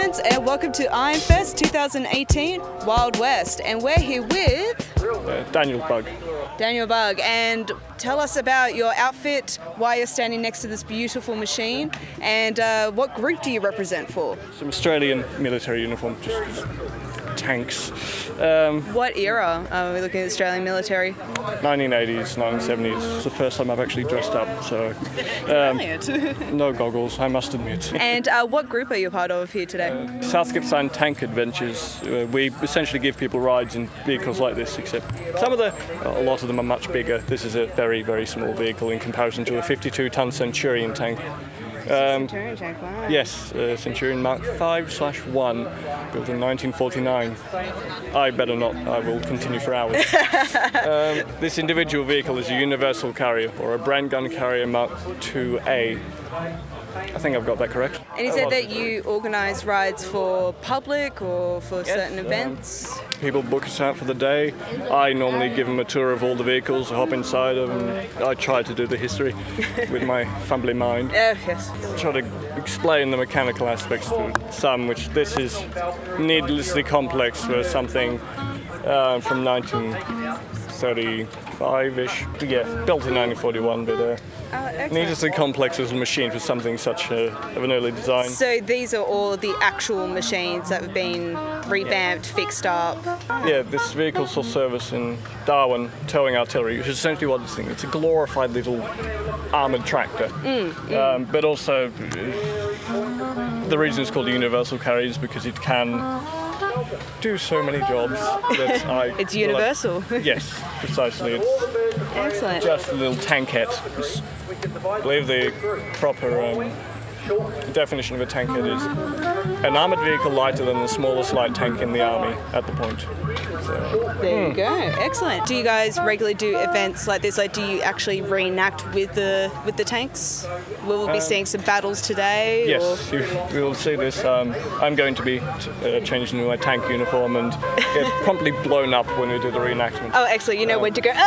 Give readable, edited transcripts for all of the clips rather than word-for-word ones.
friends, and welcome to Ironfest 2018 Wild West. And we're here with Daniel Bug. Daniel Bug, and tell us about your outfit, why you're standing next to this beautiful machine, and what group do you represent for? Some Australian military uniform, just tanks. What era are we looking at Australian military? 1980s, 1970s. It's the first time I've actually dressed up, so no goggles, I must admit. And what group are you a part of here today? Scy'kadia Tank Adventures. We essentially give people rides in vehicles like this, except a lot of them are much bigger. This is a very, very small vehicle in comparison to a 52-ton Centurion tank. Centurion tank, wow. Yes, Centurion Mark 5/1, built in 1949. I better not, I will continue for hours. This individual vehicle is a universal carrier, or a brand gun carrier Mark 2A. I think I've got that correct. And you said that you organise rides for public or for certain events? People book us out for the day. I normally give them a tour of all the vehicles, hop inside them, and I try to do the history with my fumbly mind. Yes. Try to explain the mechanical aspects to some, which this is needlessly complex for something from 1935-ish. Yeah, built in 1941, but needlessly complex as a machine for something such of an early design. So these are all the actual machines that have been revamped, fixed up? Yeah, this vehicle saw service in Darwin, towing artillery, which is essentially what this thing is. It's a glorified little armoured tractor. But also, the reason it's called a universal carrier is because it can do so many jobs that It's universal. Yes, precisely. It's Excellent. just a little tankette. I believe the proper definition of a tankette is an armoured vehicle lighter than the smallest light tank in the army at the point. So, there you go. Excellent. Do you guys regularly do events like this? Like, do you actually reenact with the tanks? Will we be seeing some battles today? Yes, or? we will see this. I'm going to be changing into my tank uniform and get promptly blown up when we do the reenactment. Oh, excellent. You know when to go, do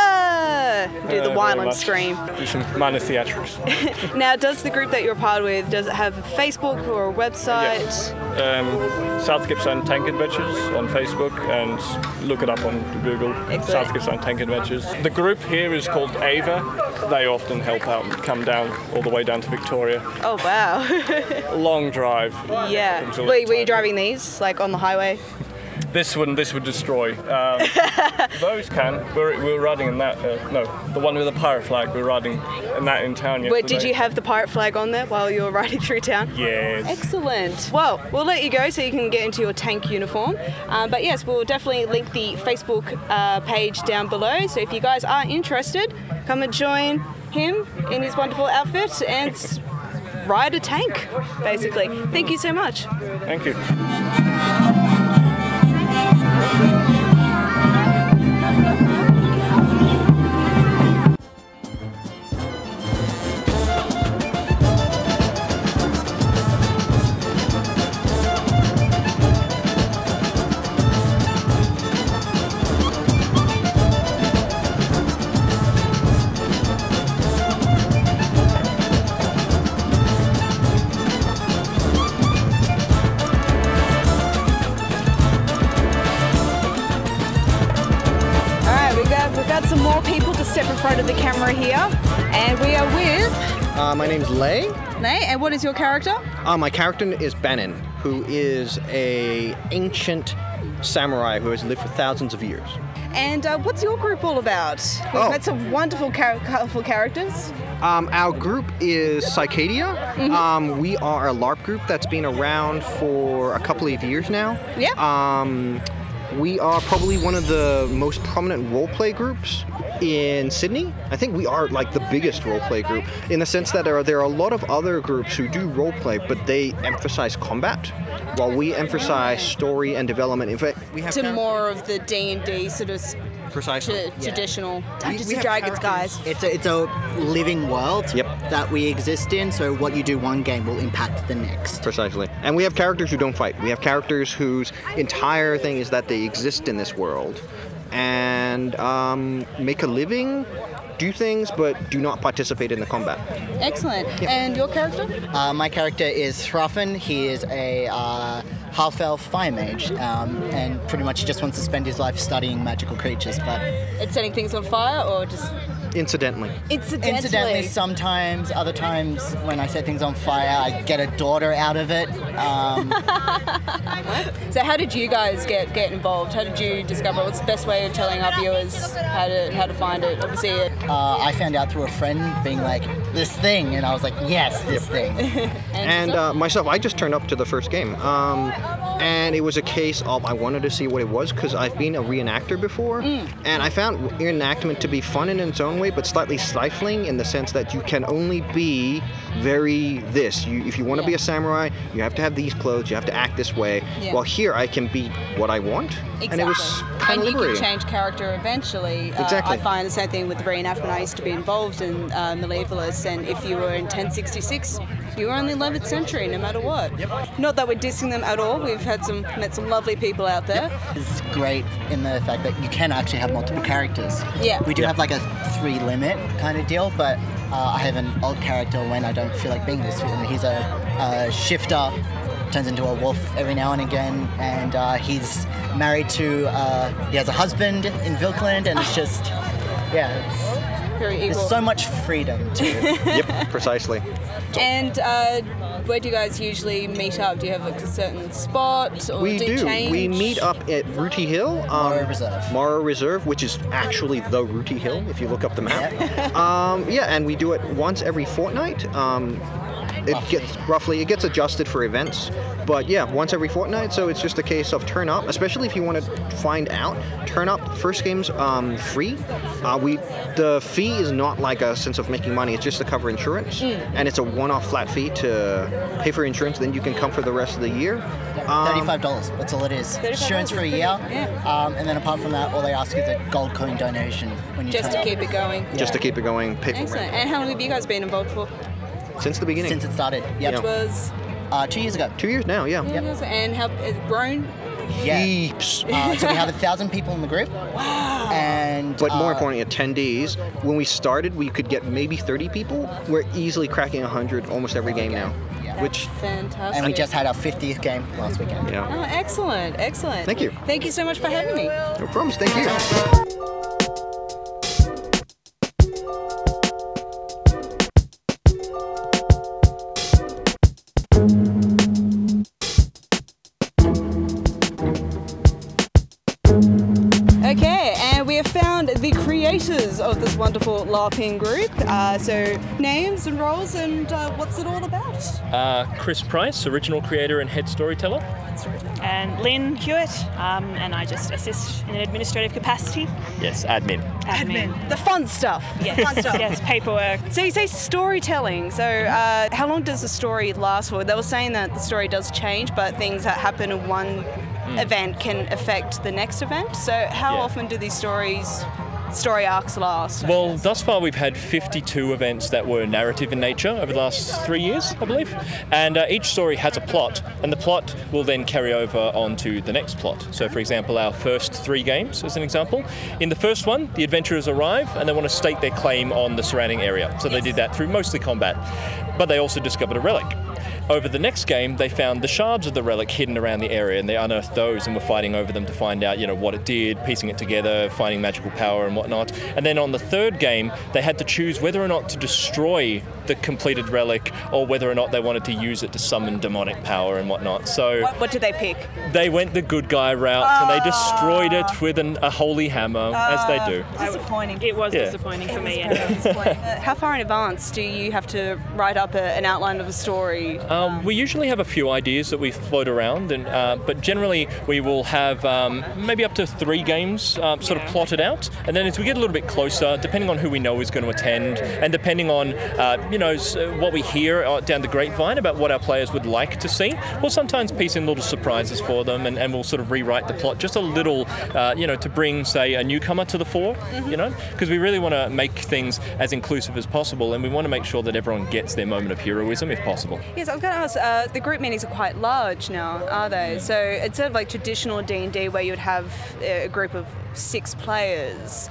the Wyland scream. Do some minor theatrics. Now, does the group that you're part with, does it have a Facebook or a website? Yes. Scy'kadia Tank Adventures on Facebook, and look it up on Google. Scy'kadia Tank Adventures. The group here is called Ava. They often help out and come down all the way down to Victoria. Oh, wow. Long drive. Yeah. Were you driving these, like on the highway? This would destroy. Those can. We're riding in that. No, the one with the pirate flag. We're riding in that in town yesterday. Wait, did you have the pirate flag on there while you were riding through town? Yes. Excellent. Well, we'll let you go so you can get into your tank uniform. But yes, we'll definitely link the Facebook page down below. So if you guys are interested, come and join him in his wonderful outfit and ride a tank, basically. Thank you so much. Thank you. We've got some more people to step in front of the camera here, and we are with... my name's Lay. Lay, and what is your character? My character is Bannon, who is an ancient samurai who has lived for thousands of years. And what's your group all about? We've met some wonderful, colourful characters. Our group is Scy'kadia. We are a LARP group that's been around for a couple of years now. Yeah. We are probably one of the most prominent roleplay groups in Sydney. I think we are like the biggest roleplay group in the sense that there are a lot of other groups who do roleplay, but they emphasize combat, while we emphasize story and development. In fact, we have more of the D&D sort of traditional Dungeons and Dragons guys. It's a living world that we exist in, so what you do one game will impact the next. Precisely. And we have characters who don't fight. We have characters whose entire thing is that they exist in this world and make a living, do things, but do not participate in the combat. Excellent. And your character? My character is Thruffen. He is a half-elf fire mage, and pretty much he just wants to spend his life studying magical creatures. But it's setting things on fire, or just Incidentally. incidentally, sometimes. Other times, when I set things on fire, I get a daughter out of it. So how did you guys get involved? How did you discover? What's the best way of telling our viewers how to find it? Obviously, I found out through a friend being like, this thing, and I was like, yes, this thing. And myself, I just turned up to the first game. And it was a case of I wanted to see what it was because I've been a reenactor before, and I found reenactment to be fun in its own way, but slightly stifling in the sense that you can only be very this. If you want to be a samurai, you have to have these clothes, you have to act this way. Yeah. While here, I can be what I want, and it was kind of you liberating. can change character eventually. Exactly. I find the same thing with the reenactment. I used to be involved in Medievalists, and if you were in 1066, you were in the 11th century, no matter what. Yep. Not that we're dissing them at all. We've met some lovely people out there. It's great in the fact that you can actually have multiple characters. Yeah. We do have like a 3 limit kind of deal, but I have an old character when I don't feel like being this. He's a shifter, turns into a wolf every now and again, and he's married to, he has a husband in Vilkland, and it's just, it's Very equal. there's so much freedom to it. Yep, precisely. And where do you guys usually meet up? Do you have like a certain spot, or We do you do. change? We meet up at Rooty Hill. Morrow Reserve. Morrow Reserve, which is actually the Rooty Hill, if you look up the map. And we do it once every fortnight. It gets adjusted for events, but yeah, once every fortnight. So it's just a case of turn up, especially if you want to find out. Turn up. First game's free. The fee is not like a sense of making money. It's just to cover insurance, and it's a one-off flat fee to pay for insurance. Then you can come for the rest of the year. $35. That's all it is. Insurance for a year, and then apart from that, all they ask is a gold coin donation when you Just turn to up. keep it going. Just to keep it going. Pay for Excellent. rent. And how long have you guys been involved for? Since the beginning. Since it started. Yep. Which was 2 years ago. 2 years now, yeah. and how it's grown. Yeah. Heaps. So we have 1,000 people in the group. Wow. And But more importantly, attendees. When we started, we could get maybe 30 people. We're easily cracking 100 almost every game now. Yeah. Which, Fantastic. and we just had our 50th game last weekend. yeah. Oh, excellent. Thank you. Thank you so much for having me. No problems. Thank you. Okay, and we have found the creators of this wonderful LARPing group. So names and roles and what's it all about? Chris Price, original creator and head storyteller. And Lynn Hewitt, and I just assist in an administrative capacity. Yes, admin. The fun stuff. Yes, Fun stuff. yes, paperwork. So you say storytelling. So how long does the story last for? They were saying that the story does change, but things that happen in one event can affect the next event. So how often do these story arcs last? Well, thus far we've had 52 events that were narrative in nature over the last 3 years, I believe. And each story has a plot, and the plot will then carry over onto the next plot. So, for example, our first 3 games, as an example. In the first one, the adventurers arrive, and they want to stake their claim on the surrounding area. So they did that through mostly combat. But they also discovered a relic. Over the next game, they found the shards of the relic hidden around the area, and they unearthed those and were fighting over them to find out, what it did, piecing it together, finding magical power and whatnot. And then on the third game, they had to choose whether or not to destroy the completed relic or whether or not they wanted to use it to summon demonic power and whatnot. So What did they pick? they went the good guy route, and they destroyed it with a holy hammer, as they do. Disappointing. It was Yeah. disappointing for me. Anyway. How far in advance do you have to write up an outline of a story? We usually have a few ideas that we float around, and but generally we will have maybe up to 3 games sort of plotted out, and then as we get a little bit closer, depending on who we know is going to attend, and depending on what we hear down the grapevine about what our players would like to see, we'll sometimes piece in little surprises for them, and we'll sort of rewrite the plot just a little, to bring, say, a newcomer to the fore, because we really want to make things as inclusive as possible, and we want to make sure that everyone gets their moment of heroism if possible. Yes, I was going to ask, the group meetings are quite large now, are they? So instead of like traditional D&D where you would have a group of 6 players,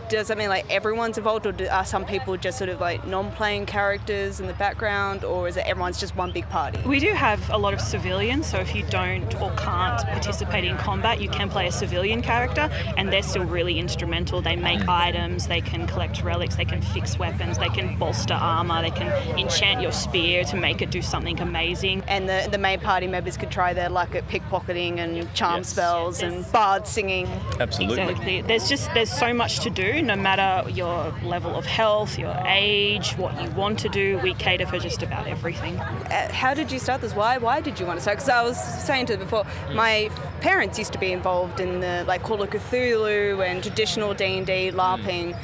does that mean like everyone's involved, or are some people just sort of like non-playing characters in the background, or is it everyone's just one big party? We do have a lot of civilians, so if you don't or can't participate in combat, you can play a civilian character, and they're still really instrumental. They make items, they can collect relics, they can fix weapons, they can bolster armor, they can enchant your spear to make it do something amazing. And the main party members could try their luck at pickpocketing and charm spells and bard singing. Absolutely. Exactly. There's so much to do, no matter your level of health, your age, what you want to do. We cater for just about everything. How did you start this? Why did you want to start? Because I was saying to you before, my parents used to be involved in the like Call of Cthulhu and traditional D&D LARPing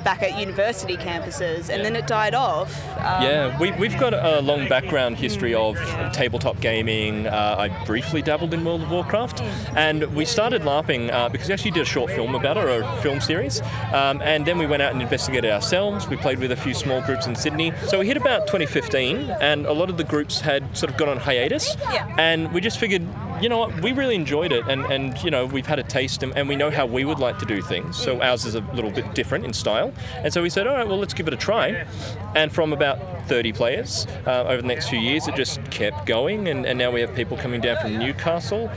back at university campuses, and then it died off. Yeah, we've got a long background history of tabletop gaming. I briefly dabbled in World of Warcraft, and we started LARPing because we actually did a short film about it, or a film series, and then we went out and investigated ourselves. We played with a few small groups in Sydney. So we hit about 2015, and a lot of the groups had sort of gone on hiatus, and we just figured, you know what, we really enjoyed it, and you know, we've had a taste, and we know how we would like to do things. So ours is a little bit different in style, and so we said, all right, well, let's give it a try. And from about 30 players over the next few years, it just kept going, and now we have people coming down from Newcastle.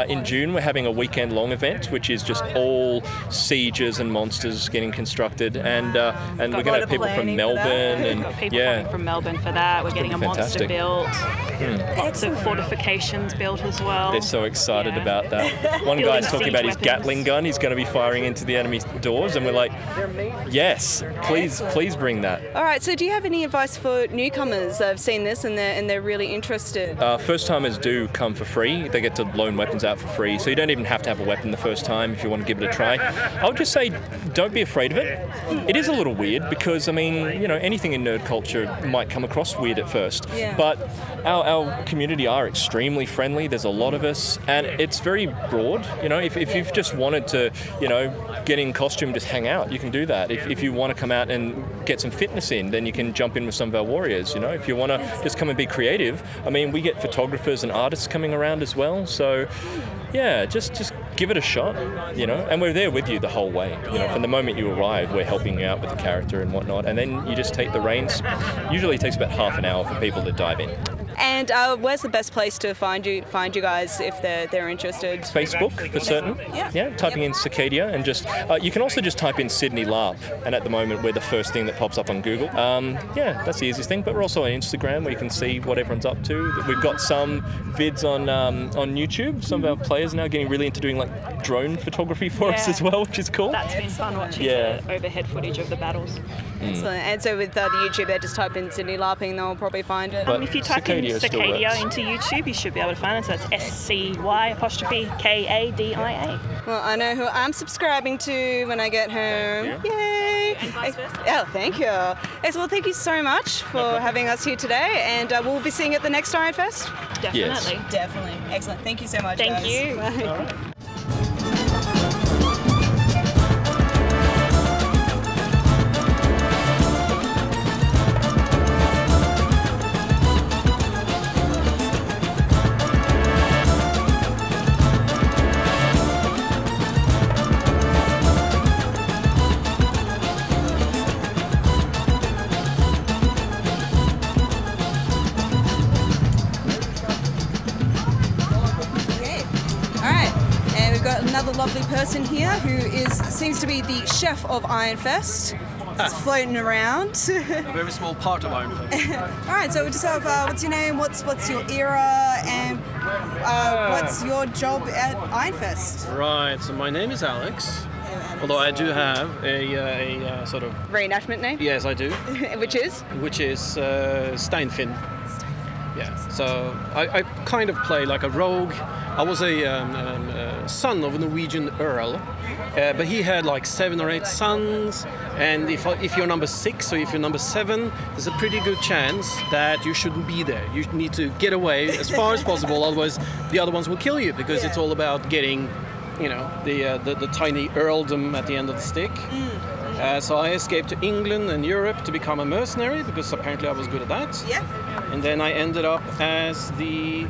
In June, we're having a weekend-long event, which is just all sieges and monsters getting constructed, and we're going to have people from Melbourne, and people coming from Melbourne for that. We're getting a monster built, lots of fortifications built as well. They're so excited about that. One guy's talking about his Gatling gun. He's going to be firing into the enemy doors, and we're like, yes, please bring that. All right, so do you have any advice for newcomers that have seen this and they're really interested? First timers do come for free. They get to loan weapons out for free, so you don't even have to have a weapon the first time if you want to give it a try. I would just say, don't be afraid of it. It is a little weird because, I mean, you know, anything in nerd culture might come across weird at first, but our community are extremely friendly. There's a lot of us, and it's very broad. You know, if you've just wanted to, you know, get in costume, just hang out, you can do that. If you want to come out and get some fitness in, then you can jump in with some of our warriors. You know, if you want to just come and be creative, I mean, we get photographers and artists coming around as well. So, yeah, just give it a shot, you know, and we're there with you the whole way. You know, from the moment you arrive, we're helping you out with the character and whatnot, and then you just take the reins. Usually it takes about half an hour for people to dive in. And where's the best place to find you guys if they're interested? Facebook for certain. Yeah, typing in Scy'kadia, and just you can also just type in Sydney LARP, and at the moment we're the first thing that pops up on Google. Yeah, that's the easiest thing. But we're also on Instagram where you can see what everyone's up to. We've got some vids on YouTube. Some of our players are now getting really into doing like drone photography for us as well, which is cool. That's been fun watching the overhead footage of the battles. Excellent. And so with the YouTube, they just type in Sydney LARPing, they'll probably find it. If you type in Scy'kadia into YouTube, you should be able to find it. So it's SCY''KADIA. Well, I know who I'm subscribing to when I get home. Yay! And vice versa. Oh, thank you. Yes, well, thank you so much for having us here today, and we'll be seeing you at the next Ironfest. Definitely. Yes. Definitely. Excellent. Thank you so much. Thank guys. you. Bye. Another lovely person here who seems to be the chef of Ironfest. Just floating around. A very small part of Ironfest. All right, so we just have what's your name, what's your era, and what's your job at Ironfest? Right. So my name is Alex. Although I do have a sort of reenactment name. Yes, I do. Which is Steinfinn. Yeah. So I kind of play like a rogue. I was a son of a Norwegian earl, but he had like 7 or 8 sons, and if you're number 6 or if you're number 7, there's a pretty good chance that you shouldn't be there. You need to get away as far as possible, otherwise the other ones will kill you, because it's all about getting, you know, the tiny earldom at the end of the stick. So I escaped to England and Europe to become a mercenary, because apparently I was good at that. Yeah. And then I ended up as the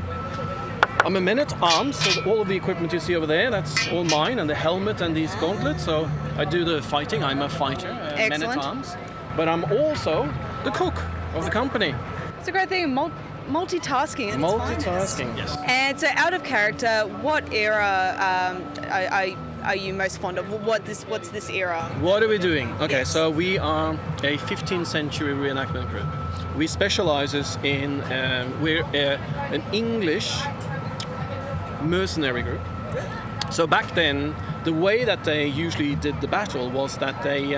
I'm a man-at-arms, so all of the equipment you see over there, that's all mine, and the helmet and these gauntlets. So I do the fighting. I'm a fighter, man-at-arms. But I'm also the cook of the company. It's a great thing, multitasking. Multitasking, yes. And so, out of character, what era are you most fond of? What's this era? What are we doing? Okay, so we are a 15th century reenactment group. We specialize in, we're an English mercenary group. So back then, the way that they usually did the battle was that they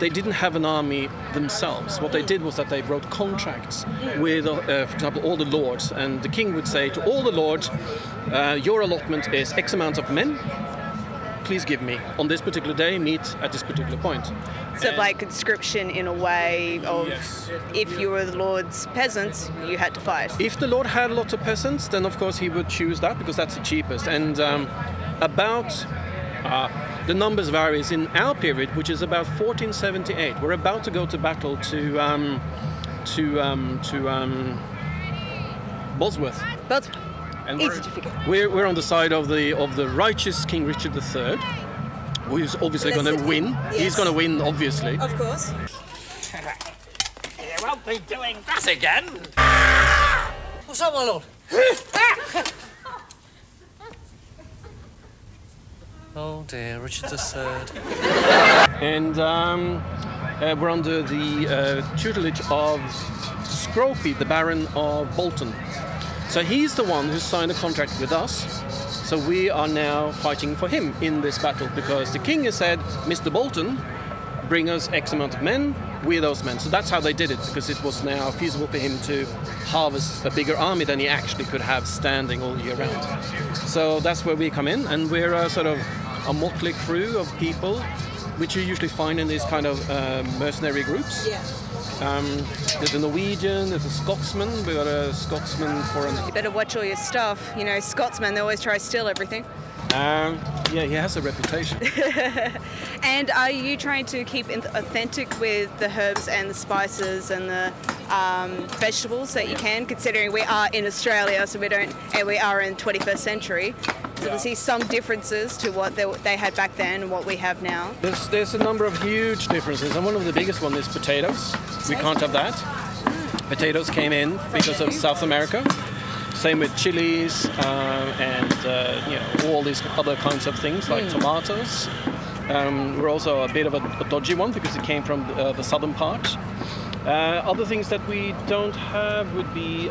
didn't have an army themselves. What they did was that they wrote contracts with, for example, all the lords, and the king would say to all the lords, your allotment is X amount of men, please give me. On this particular day, meet at this particular point. So like conscription in a way of, yes, if you were the lord's peasants, you had to fight. If the lord had lots of peasants, then of course he would choose that because that's the cheapest. And the numbers varies in our period, which is about 1478. We're about to go to battle to Bosworth. And easy to forget. We're on the side of the righteous King Richard III, who's obviously going to win. Yes. He's going to win, obviously. Of course. You won't be doing that again. What's up, my lord? Oh dear, Richard III. And we're under the tutelage of Scropey, the Baron of Bolton. So he's the one who signed a contract with us. So we are now fighting for him in this battle because the king has said, Mr. Bolton, bring us X amount of men, we're those men. So that's how they did it, because it was now feasible for him to harvest a bigger army than he actually could have standing all year round. So that's where we come in, and we're sort of a motley crew of people, which you usually find in these kind of mercenary groups. Yeah. There's a Norwegian, there's a Scotsman. We got a Scotsman for an... You better watch all your stuff. You know, Scotsmen, they always try to steal everything. Yeah, he has a reputation. And are you trying to keep authentic with the herbs and the spices and the vegetables that you can, considering we are in Australia, so we are in 21st century. So we see some differences to what they had back then and what we have now. There's a number of huge differences, and one of the biggest one is potatoes. We can't have that. Potatoes came in because of South America. Same with chilies and all these other kinds of things like tomatoes. We're also a bit of a dodgy one because it came from the southern part. Other things that we don't have would be,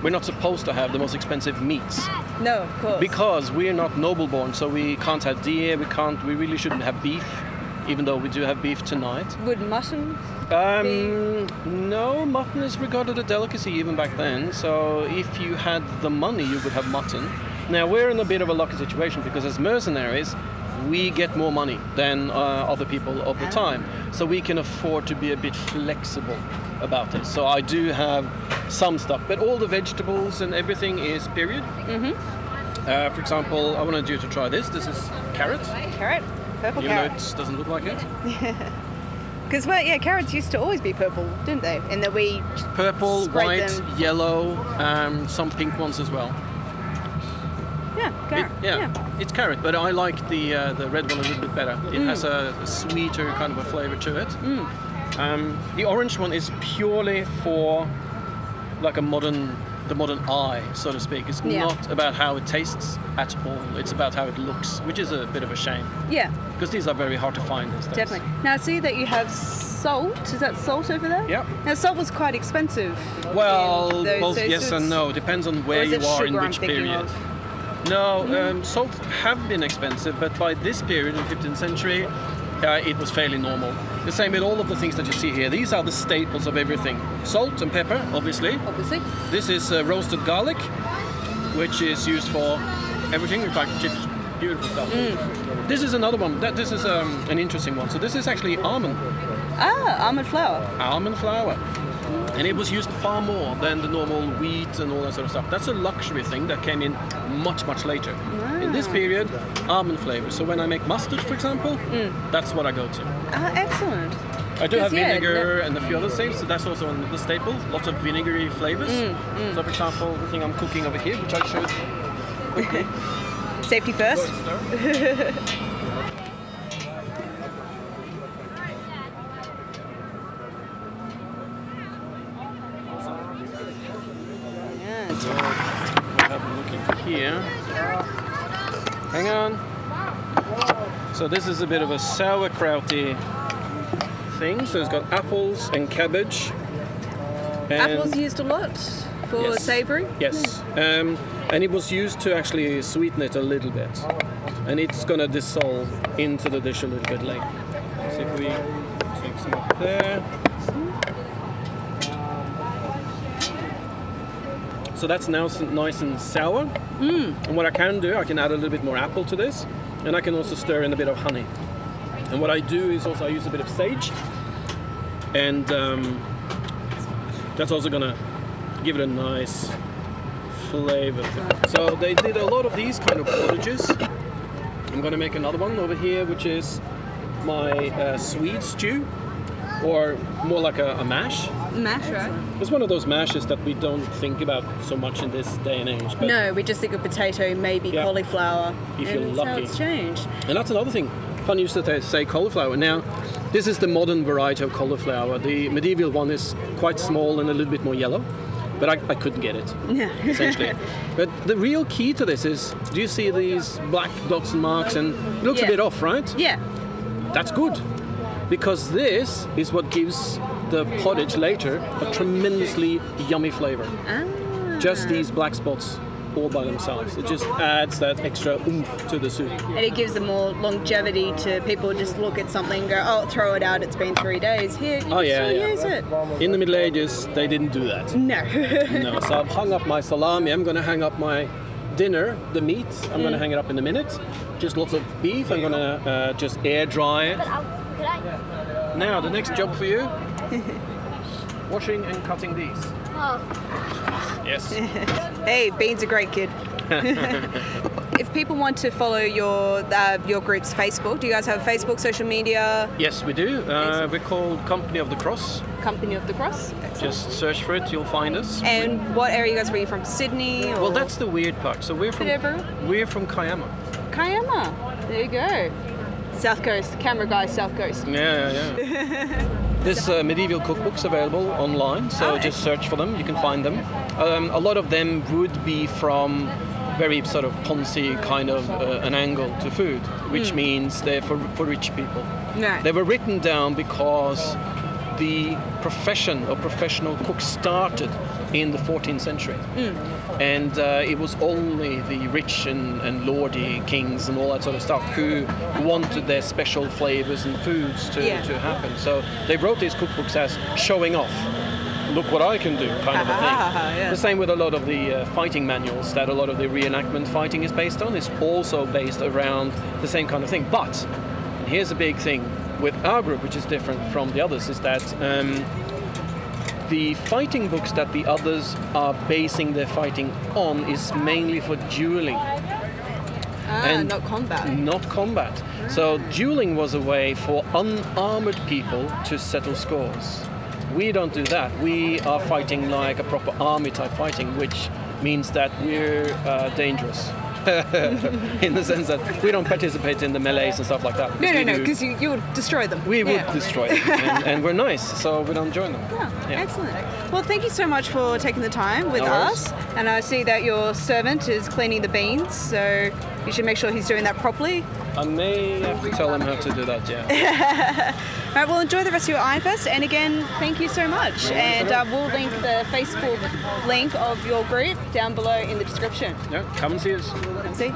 we're not supposed to have the most expensive meats. No, of course. Because we're not noble-born, so we can't have deer, we really shouldn't have beef, even though we do have beef tonight. Would mutton No, mutton is regarded a delicacy even back then, so if you had the money, you would have mutton. Now, we're in a bit of a lucky situation because as mercenaries, we get more money than other people of the time, so we can afford to be a bit flexible about this. So I do have some stuff, but all the vegetables and everything is period. For example, I wanted you to try this. This is carrot. Carrot? Purple even carrot. Though it doesn't look like it. Because, carrots used to always be purple, didn't they? And that we purple, white, them. yellow, some pink ones as well. Yeah, carrot. It's carrot, but I like the red one a little bit better. It has a sweeter kind of a flavour to it. The orange one is purely for like the modern eye, so to speak. It's not about how it tastes at all. It's about how it looks, which is a bit of a shame. Yeah. Because these are very hard to find these days. Definitely. Now I see that you have salt. Is that salt over there? Yeah. Now salt was quite expensive. Well, both yes and no. Depends on where you are in which period. No, salt have been expensive, but by this period in the 15th century, it was fairly normal. The same with all of the things that you see here. These are the staples of everything. Salt and pepper, obviously. This is roasted garlic, which is used for everything. In fact, chips, beautiful stuff. This is another one. This is an interesting one. So this is actually almond. Ah, almond flour. Almond flour. And it was used far more than the normal wheat and all that sort of stuff. That's a luxury thing that came in much, much later. In this period, almond flavor. So when I make mustard, for example, that's what I go to. Excellent. I do have 'Cause, yeah, vinegar and a few other things, so that's also the staple. Lots of vinegary flavors. So, for example, the thing I'm cooking over here, which I showed quickly. Safety first. Have a look in here. Hang on. So this is a bit of a sauerkrauty thing. So it's got apples and cabbage. And Apples used a lot for Yes. savoury. Yes. And it was used to actually sweeten it a little bit. And it's gonna dissolve into the dish a little bit later. So if we take some up there. So that's now nice and sour. And what I can do, I can add a little bit more apple to this, and I can also stir in a bit of honey. And what I do is also I use a bit of sage, and that's also gonna give it a nice flavor. So they did a lot of these kind of portages. I'm gonna make another one over here, which is my Swede stew, or more like a mash. Mash, right? It's one of those mashes that we don't think about so much in this day and age. But No, we just think of potato, maybe Yeah. cauliflower. If and you're that's how lucky. it's changed. And that's another thing. Fun used to say cauliflower. Now, this is the modern variety of cauliflower. The medieval one is quite small and a little bit more yellow, but I couldn't get it, essentially. But the real key to this is, do you see these black dots and marks? And it looks Yeah. a bit off, right? Yeah. That's good, because this is what gives the pottage later a tremendously yummy flavor. Just these black spots all by themselves. It just adds that extra oomph to the soup. And it gives them more longevity to people who just look at something and go, oh, throw it out, it's been 3 days. Here, you can still use it. In the Middle Ages, they didn't do that. No. No, so I've hung up my salami. I'm going to hang up my dinner, the meat. I'm going to hang it up in a minute. Just lots of beef. I'm going to just air dry it. Now, the next job for you, washing and cutting these. Yes. Hey, Bean's a great kid. If people want to follow your group's Facebook, do you guys have Facebook, social media? Yes, we do. We're called Company of the Cross. Company of the Cross? Just search for it, you'll find us. And what area you guys were you from? Sydney? Or Well, that's the weird part. So we're from Kiama. Kiama. There you go. South Coast. Camera guys, South Coast. Yeah. There's medieval cookbooks available online, so just search for them, you can find them. A lot of them would be from very sort of Ponzi kind of an angle to food, which means they're for rich people. No. They were written down because the profession of professional cooks started in the 14th century. And it was only the rich and lordy kings and all that sort of stuff who wanted their special flavors and foods to happen. So they wrote these cookbooks as showing off. Look what I can do, kind of a thing. The same with a lot of the fighting manuals that a lot of the reenactment fighting is based on. It's also based around the same kind of thing. But here's a big thing with our group, which is different from the others, is that the fighting books that the others are basing their fighting on is mainly for dueling. And not combat. Not combat. So dueling was a way for unarmored people to settle scores. We don't do that. We are fighting like a proper army type fighting, which means that we're dangerous. In the sense that we don't participate in the melees and stuff like that. No, because you would destroy them. We would destroy them, and we're nice, so we don't join them. Excellent. Well, thank you so much for taking the time with us. And I see that your servant is cleaning the beans, so you should make sure he's doing that properly. I may have to tell him how to do that, yeah. All right, well, enjoy the rest of your Ironfest. And again, thank you so much. And we'll link the Facebook link of your group down below in the description. Yeah, come and see us. Come see.